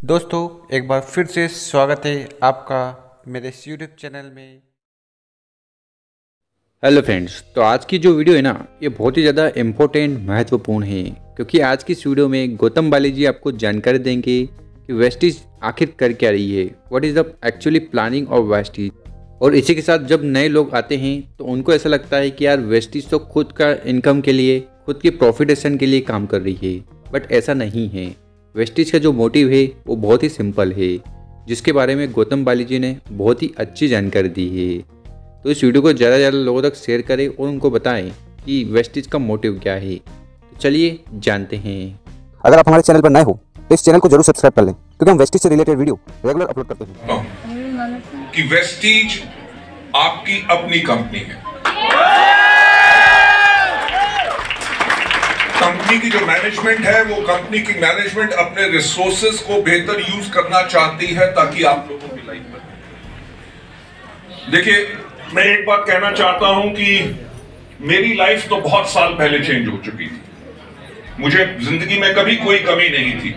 दोस्तों एक बार फिर से स्वागत है आपका मेरे इस यूट्यूब चैनल में। हेलो फ्रेंड्स, तो आज की जो वीडियो है ना, ये बहुत ही ज़्यादा इम्पोर्टेंट महत्वपूर्ण है, क्योंकि आज की इस वीडियो में गौतम बालाजी आपको जानकारी देंगे कि वेस्टीज आखिर कर क्या रही है, what is the actually planning of Vestige. और इसी के साथ जब नए लोग आते हैं तो उनको ऐसा लगता है कि यार वेस्टीज तो खुद का इनकम के लिए, खुद की प्रॉफिटेशन के लिए काम कर रही है, बट ऐसा नहीं है। वेस्टीज का जो मोटिव है वो बहुत ही सिंपल है, जिसके बारे में गौतम बालाजी ने बहुत ही अच्छी जानकारी दी है। तो इस वीडियो को ज़्यादा से ज़्यादा लोगों तक शेयर करें और उनको बताएं कि वेस्टीज का मोटिव क्या है। तो चलिए जानते हैं। अगर आप हमारे चैनल पर नए हो तो इस चैनल को जरूर सब्सक्राइब कर लें, क्योंकि हम वेस्टीज से रिलेटेड वीडियो रेगुलर अपलोड करते हैं। कि वेस्टीज आपकी अपनी कंपनी है। कंपनी की जो मैनेजमेंट है, वो कंपनी की मैनेजमेंट अपने रिसोर्सेज को बेहतर यूज करना चाहती है ताकि आप लोगों की लाइफ में। देखिए, मैं एक बात कहना चाहता हूं कि मेरी लाइफ तो बहुत साल पहले चेंज हो चुकी थी। मुझे जिंदगी में कभी कोई कमी नहीं थी,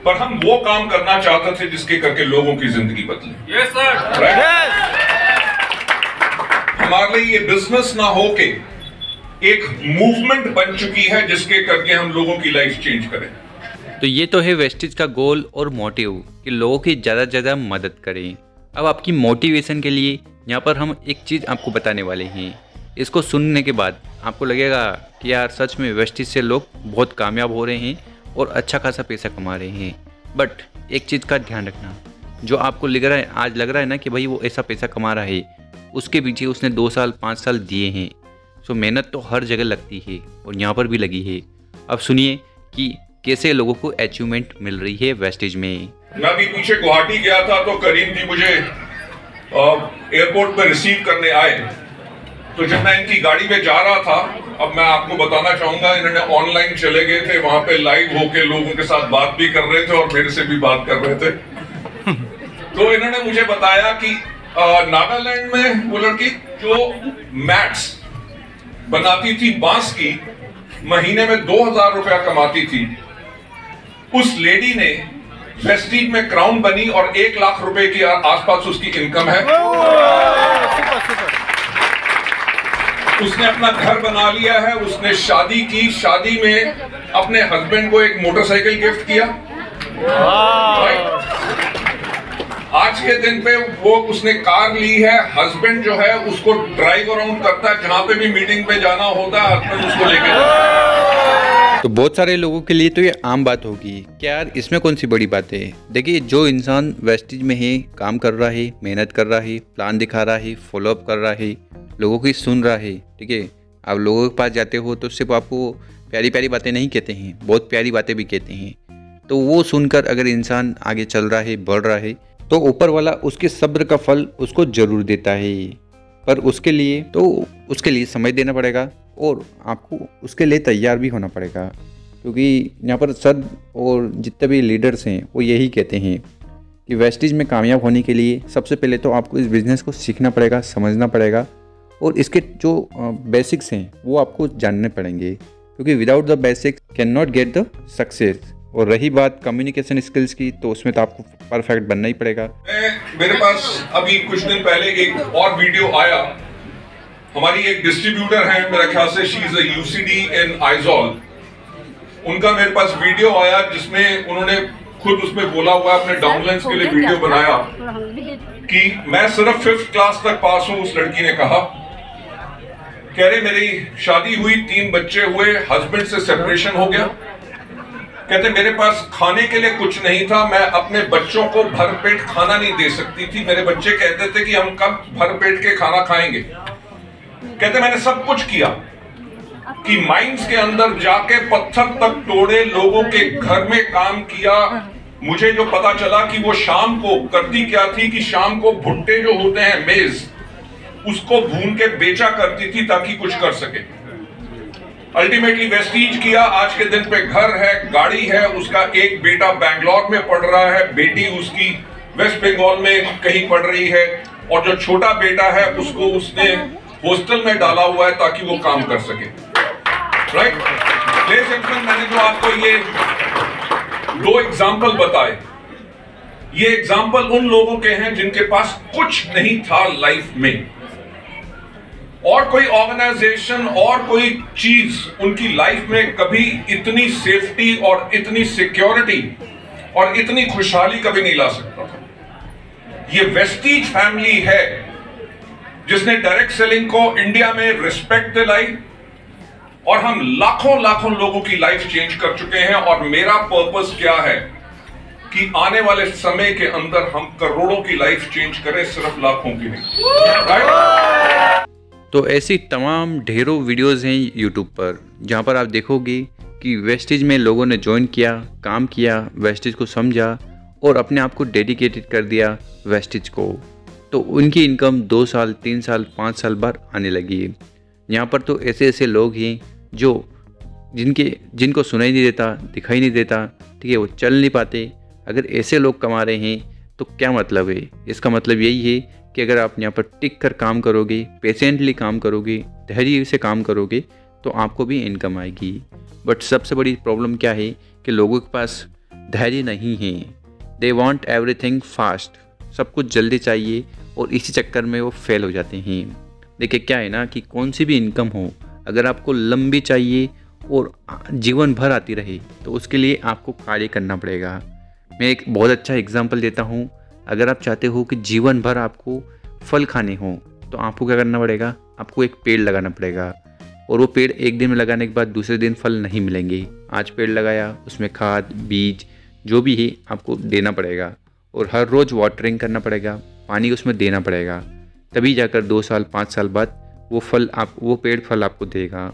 पर हम वो काम करना चाहते थे जिसके करके लोगों की जिंदगी बदले। Yes sir. हमारे लिए ये बिजनेस ना होके एक मूवमेंट बन चुकी है जिसके करके हम लोगों की लाइफ चेंज करें। तो ये तो है वेस्टीज का गोल और मोटिव कि लोगों की ज़्यादा से ज़्यादा मदद करें। अब आपकी मोटिवेशन के लिए यहाँ पर हम एक चीज़ आपको बताने वाले हैं। इसको सुनने के बाद आपको लगेगा कि यार सच में वेस्टीज से लोग बहुत कामयाब हो रहे हैं और अच्छा खासा पैसा कमा रहे हैं। बट एक चीज़ का ध्यान रखना, जो आपको आज लग रहा है ना कि भाई वो ऐसा पैसा कमा रहा है, उसके पीछे उसने 2 साल 5 साल दिए हैं। सो मेहनत तो हर जगह लगती है और यहाँ पर भी लगी है। अब सुनिए कि कैसे लोगों को अचीवमेंट मिल रही है वेस्टीज में। मैं अभी पीछे गुवाहाटी गया था तो करीम जी मुझे एयरपोर्ट पर रिसीव करने आए। तो जब मैं इनकी गाड़ी में जा रहा था, अब मैं आपको बताना चाहूंगा, इन्होंने ऑनलाइन चले गए थे, वहां पे लाइव होके लोगों के साथ बात भी कर रहे थे और मेरे से भी बात कर रहे थे। तो इन्होंने मुझे बताया कि नागालैंड में वो लड़की जो मैट्स बनाती थी बांस की, महीने में 2000 रुपया कमाती थी। उस लेडी ने वेस्टीज में क्राउन बनी और 1 लाख रुपए के आसपास उसकी इनकम है। उसने अपना घर बना लिया है, उसने शादी की, शादी में अपने हस्बैंड को एक मोटरसाइकिल गिफ्ट किया। आज के दिन पे वो उसने कार ली है, हस्बैंड जो है उसको ड्राइव अराउंड करता है, जहां पे भी मीटिंग पे जाना होता है हस्बैंड उसको लेके जाता है। तो बहुत सारे लोगों के लिए तो ये आम बात होगी कि यार इसमें कौन सी बड़ी बात है। देखिए, जो इंसान वेस्टीज में है, काम कर रहा है, मेहनत कर रहा है, प्लान दिखा रहा है, फॉलोअप कर रहा है, लोगों की सुन रहा है, ठीक है। आप लोगों के पास जाते हो तो सिर्फ आपको प्यारी प्यारी बातें नहीं कहते हैं, बहुत प्यारी बातें भी कहते हैं। तो वो सुनकर अगर इंसान आगे चल रहा है, बढ़ रहा है, तो ऊपर वाला उसके सब्र का फल उसको जरूर देता है। पर उसके लिए समय देना पड़ेगा और आपको उसके लिए तैयार भी होना पड़ेगा, क्योंकि यहाँ पर सर और जितने भी लीडर्स हैं वो यही कहते हैं कि वेस्टीज में कामयाब होने के लिए सबसे पहले तो आपको इस बिज़नेस को सीखना पड़ेगा, समझना पड़ेगा और इसके जो बेसिक्स हैं वो आपको जानने पड़ेंगे, क्योंकि without the basics can not get the success. और रही बात कम्युनिकेशन स्किल्स की, तो उसमें तो आपको परफेक्ट बनना ही पड़ेगा। मेरे पास अभी कुछ दिन पहले एक और वीडियो आया। हमारी एक डिस्ट्रीब्यूटर है, मेरा ख्याल से शी इज अ यूसीडी इन आइजॉल। उनका मेरे पास वीडियो आया जिसमें उन्होंने खुद उसमें बोला हुआ, अपने डाउनलाइंस के लिए वीडियो बनाया कि मैं सिर्फ 5th क्लास तक पास हूं। उस लड़की ने कहा, कह रहे मेरी शादी हुई, 3 बच्चे हुए, हस्बैंड से सेपरेशन हो गया। कहते मेरे पास खाने के लिए कुछ नहीं था, मैं अपने बच्चों को भरपेट खाना नहीं दे सकती थी। मेरे बच्चे कहते थे कि हम कब भरपेट के खाना खाएंगे। कहते मैंने सब कुछ किया कि माइंस के अंदर जाके पत्थर तक तोड़े, लोगों के घर में काम किया। मुझे जो पता चला कि वो शाम को करती क्या थी कि शाम को भुट्टे जो होते हैं मेज, उसको भून के बेचा करती थी ताकि कुछ कर सके। अल्टीमेटली वेस्टीज किया, आज के दिन पे घर है, गाड़ी है, उसका एक बेटा बैंगलोर में पढ़ रहा है, बेटी उसकी वेस्ट बंगाल में कहीं पढ़ रही है, और जो छोटा बेटा है उसको उसने हॉस्टल में डाला हुआ है ताकि वो काम कर सके। राइट? मैंने जो आपको ये 2 एग्जाम्पल बताए, ये एग्जाम्पल उन लोगों के हैं जिनके पास कुछ नहीं था लाइफ में, और कोई ऑर्गेनाइजेशन और कोई चीज उनकी लाइफ में कभी इतनी सेफ्टी और इतनी सिक्योरिटी और इतनी खुशहाली कभी नहीं ला सकता था। ये वेस्टीज फैमिली है जिसने डायरेक्ट सेलिंग को इंडिया में रिस्पेक्ट दिलाई, और हम लाखों लाखों लोगों की लाइफ चेंज कर चुके हैं। और मेरा पर्पस क्या है कि आने वाले समय के अंदर हम करोड़ों की लाइफ चेंज करें, सिर्फ लाखों की नहीं। राइट? तो ऐसी तमाम ढेरों वीडियोस हैं यूट्यूब पर जहां पर आप देखोगे कि वेस्टेज में लोगों ने ज्वाइन किया, काम किया, वेस्टेज को समझा और अपने आप को डेडिकेटेड कर दिया वेस्टेज को। तो उनकी इनकम 2 साल, 3 साल, 5 साल बाद आने लगी है। यहाँ पर तो ऐसे ऐसे लोग हैं जो जिनको सुनाई नहीं देता, दिखाई नहीं देता, ठीक है, वो चल नहीं पाते। अगर ऐसे लोग कमा रहे हैं तो क्या मतलब है? इसका मतलब यही है कि अगर आप यहाँ पर टिक कर काम करोगे, पेशेंटली काम करोगे, धैर्य से काम करोगे तो आपको भी इनकम आएगी। बट सबसे बड़ी प्रॉब्लम क्या है कि लोगों के पास धैर्य नहीं है। दे वांट एवरीथिंग फास्ट, सब कुछ जल्दी चाहिए और इसी चक्कर में वो फेल हो जाते हैं। देखिए क्या है ना कि कौन सी भी इनकम हो, अगर आपको लंबी चाहिए और जीवन भर आती रहे तो उसके लिए आपको कार्य करना पड़ेगा। मैं एक बहुत अच्छा एग्जांपल देता हूँ। अगर आप चाहते हो कि जीवन भर आपको फल खाने हो तो आपको क्या करना पड़ेगा? आपको एक पेड़ लगाना पड़ेगा, और वो पेड़ एक दिन में लगाने के बाद दूसरे दिन फल नहीं मिलेंगे। आज पेड़ लगाया, उसमें खाद, बीज जो भी है आपको देना पड़ेगा, और हर रोज़ वाटरिंग करना पड़ेगा, पानी उसमें देना पड़ेगा, तभी जाकर 2 साल 5 साल बाद वो पेड़ फल आपको देगा।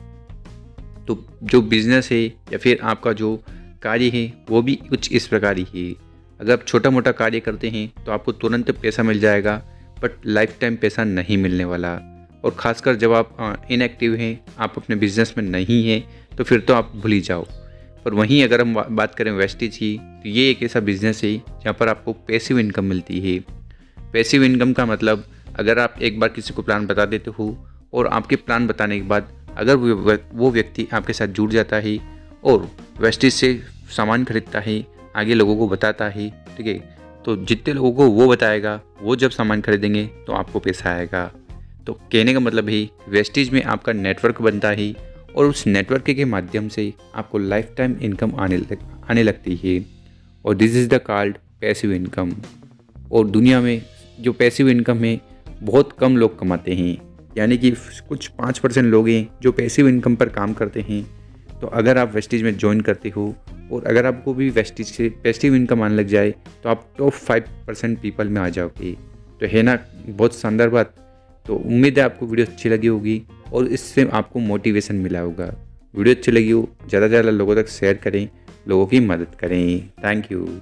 तो जो बिज़नेस है या फिर आपका जो कार्य है वो भी कुछ इस प्रकार ही है। अगर आप छोटा मोटा कार्य करते हैं तो आपको तुरंत पैसा मिल जाएगा, बट लाइफ टाइम पैसा नहीं मिलने वाला। और ख़ासकर जब आप इनएक्टिव हैं, आप अपने बिजनेस में नहीं हैं, तो फिर तो आप भूल ही जाओ। पर वहीं अगर हम बात करें वेस्टेज की, तो ये एक ऐसा बिज़नेस है जहाँ पर आपको पैसिव इनकम मिलती है। पैसिव इनकम का मतलब, अगर आप एक बार किसी को प्लान बता देते हो और आपके प्लान बताने के बाद अगर वो व्यक्ति आपके साथ जुड़ जाता है और वेस्टेज से सामान खरीदता है, आगे लोगों को बताता है, ठीक है, तो जितने लोगों को वो बताएगा वो जब सामान खरीदेंगे तो आपको पैसा आएगा। तो कहने का मतलब है वेस्टेज में आपका नेटवर्क बनता है और उस नेटवर्क के माध्यम से आपको लाइफ टाइम इनकम आने लगती है, और this is the called passive income. और दुनिया में जो पैसिव इनकम है बहुत कम लोग कमाते हैं, यानी कि कुछ 5% लोग हैं जो पैसिव इनकम पर काम करते हैं। तो अगर आप वेस्टेज में ज्वाइन करते हो और अगर आपको भी वेस्टेज से पैसिव इनकम आने लग जाए तो आप टॉप 5% पीपल में आ जाओगे। तो है ना बहुत शानदार बात। तो उम्मीद है आपको वीडियो अच्छी लगी होगी और इससे आपको मोटिवेशन मिला होगा। वीडियो अच्छी लगी हो ज़्यादा से ज़्यादा लोगों तक शेयर करें, लोगों की मदद करें। Thank you.